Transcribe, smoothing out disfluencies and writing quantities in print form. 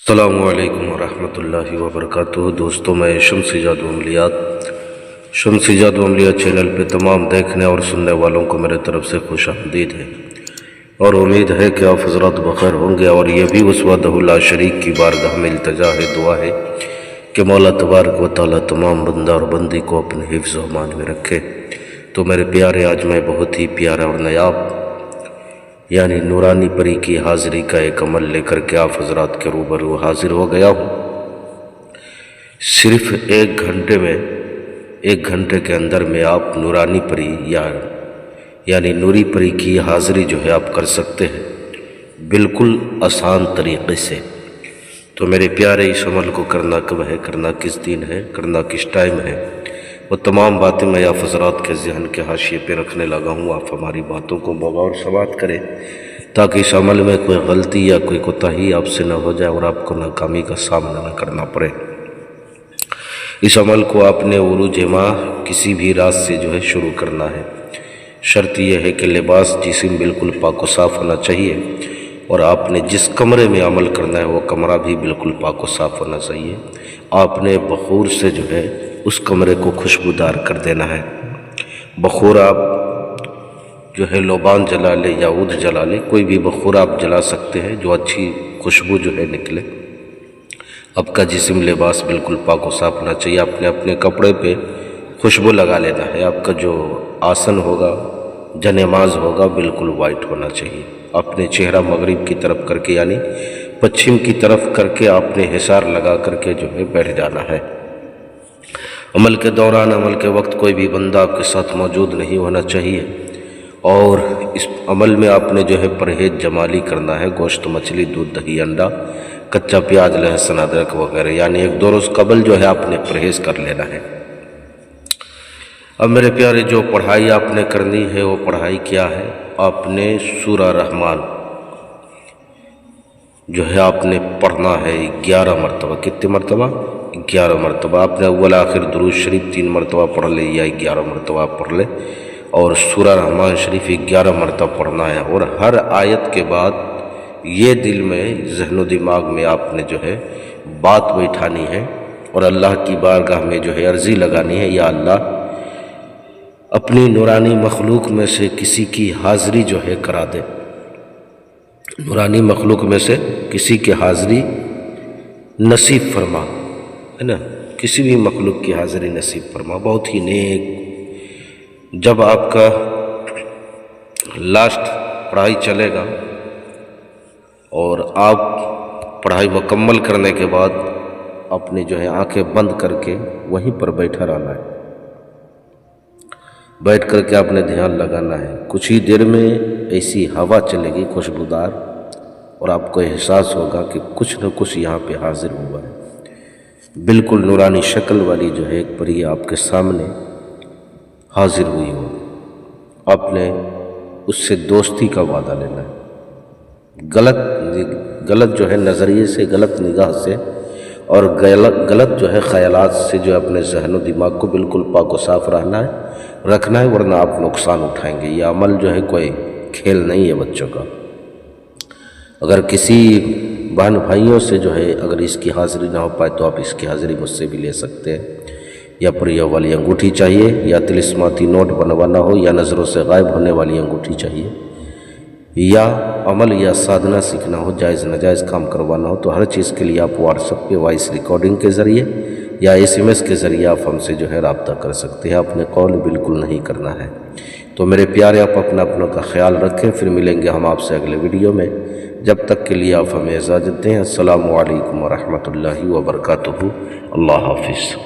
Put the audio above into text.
السلام علیکم ورحمۃ اللہ وبرکاتہ۔ دوستوں، میں شمس ایجاد و عملیات چینل پہ تمام دیکھنے اور سننے والوں کو میرے طرف سے خوش آمدید ہے، اور امید ہے کہ آپ حضرات بخیر ہوں گے۔ اور یہ بھی اس وحدہ لا شریک کی بارگاہ میں التجا ہے، دعا ہے کہ مولا تبارک و تعالیٰ تمام بندہ اور بندی کو اپنے حفظ و امان میں رکھے۔ تو میرے پیارے، آج میں بہت ہی پیارا اور نایاب یعنی نورانی پری کی حاضری کا ایک عمل لے کر کے آپ حضرات کے روبرو حاضر ہو گیا ہوں۔ صرف ایک گھنٹے کے اندر میں آپ نورانی پری یعنی نوری پری کی حاضری جو ہے آپ کر سکتے ہیں، بالکل آسان طریقے سے۔ تو میرے پیارے، اس عمل کو کرنا کب ہے، کرنا کس دن ہے، کرنا کس ٹائم ہے، وہ تمام باتیں میں آپ حضرات کے ذہن کے حاشیے پہ رکھنے لگا ہوں۔ آپ ہماری باتوں کو بغور سماعت کریں تاکہ اس عمل میں کوئی غلطی یا کوئی کوتاہی آپ سے نہ ہو جائے اور آپ کو ناکامی کا سامنا نہ کرنا پڑے۔ اس عمل کو آپ نے عروج ماہ کسی بھی رات سے جو ہے شروع کرنا ہے۔ شرط یہ ہے کہ لباس، جسم بالکل پاک و صاف ہونا چاہیے، اور آپ نے جس کمرے میں عمل کرنا ہے وہ کمرہ بھی بالکل پاک و صاف ہونا چاہیے۔ آپ نے بخور سے جو ہے اس کمرے کو خوشبودار کر دینا ہے۔ بخور آپ جو ہے لوبان جلا لے یا عود جلا لے، کوئی بھی بخور آپ جلا سکتے ہیں جو اچھی خوشبو جو ہے نکلے۔ آپ کا جسم، لباس بالکل پاک و صاف ہونا چاہیے۔ آپ نے اپنے کپڑے پہ خوشبو لگا لینا ہے۔ آپ کا جو آسن ہوگا، جنماز ہوگا، بالکل وائٹ ہونا چاہیے۔ اپنے چہرہ مغرب کی طرف کر کے یعنی پچھم کی طرف کر کے آپ نے حصار لگا کر کے جو ہے بیٹھ جانا ہے۔ عمل کے دوران، عمل کے وقت کوئی بھی بندہ آپ کے ساتھ موجود نہیں ہونا چاہیے، اور اس عمل میں آپ نے جو ہے پرہیز جمالی کرنا ہے۔ گوشت، مچھلی، دودھ، دہی، انڈا، کچا پیاز، لہسن، ادرک وغیرہ یعنی 1-2 روز قبل جو ہے آپ نے پرہیز کر لینا ہے۔ اب میرے پیارے، جو پڑھائی آپ نے کرنی ہے وہ پڑھائی کیا ہے؟ آپ نے سورہ رحمان جو ہے آپ نے پڑھنا ہے 11 مرتبہ۔ کتنے مرتبہ؟ 11 مرتبہ۔ آپ نے اول آخر درود شریف 3 مرتبہ پڑھ لے یا 11 مرتبہ پڑھ لے، اور سورہ رحمان شریف 11 مرتبہ پڑھنا ہے۔ اور ہر آیت کے بعد یہ دل میں، ذہن و دماغ میں آپ نے جو ہے بات بیٹھانی ہے، اور اللہ کی بارگاہ میں جو ہے عرضی لگانی ہے، یا اللہ اپنی نورانی مخلوق میں سے کسی کی حاضری جو ہے کرا دے۔ نورانی مخلوق میں سے کسی کی حاضری نصیب فرما، ہے نا، کسی بھی مخلوق کی حاضری نصیب فرما۔ بہت ہی نیک۔ جب آپ کا لاسٹ پڑھائی چلے گا اور آپ پڑھائی مکمل کرنے کے بعد اپنی جو ہے آنکھیں بند کر کے وہیں پر بیٹھا رہنا ہے۔ بیٹھ کر کے آپ نے دھیان لگانا ہے۔ کچھ ہی دیر میں ایسی ہوا چلے گی خوشبودار، اور آپ کو احساس ہوگا کہ کچھ نہ کچھ یہاں پہ حاضر ہوا ہے۔ بالکل نورانی شکل والی جو ہے ایک پری آپ کے سامنے حاضر ہوئی ہو۔ آپ نے اس سے دوستی کا وعدہ لینا ہے۔ غلط جو ہے نظریے سے، غلط نگاہ سے، اور غلط جو ہے خیالات سے جو اپنے ذہن و دماغ کو بالکل پاک و صاف رکھنا ہے، ورنہ آپ نقصان اٹھائیں گے۔ یہ عمل جو ہے کوئی کھیل نہیں ہے بچوں کا۔ اگر کسی بہن بھائیوں سے جو ہے اگر اس کی حاضری نہ ہو پائے تو آپ اس کی حاضری مجھ سے بھی لے سکتے ہیں۔ یا پریوں والی انگوٹھی چاہیے، یا طلسماتی نوٹ بنوانا ہو، یا نظروں سے غائب ہونے والی انگوٹھی چاہیے، یا عمل یا سادھنا سیکھنا ہو، جائز ناجائز کام کروانا ہو، تو ہر چیز کے لیے آپ واٹس ایپ پہ وائس ریکارڈنگ کے ذریعے یا SMS کے ذریعے آپ ہم سے جو ہے رابطہ کر سکتے ہیں۔ آپ نے کال بالکل نہیں کرنا ہے۔ تو میرے پیارے، آپ اپنوں کا خیال رکھیں۔ پھر ملیں گے ہم آپ سے اگلے ویڈیو میں۔ جب تک کے لیے آپ ہمیں اجازت دیں۔ السلام علیکم ورحمۃ اللہ وبرکاتہ۔ اللہ حافظ۔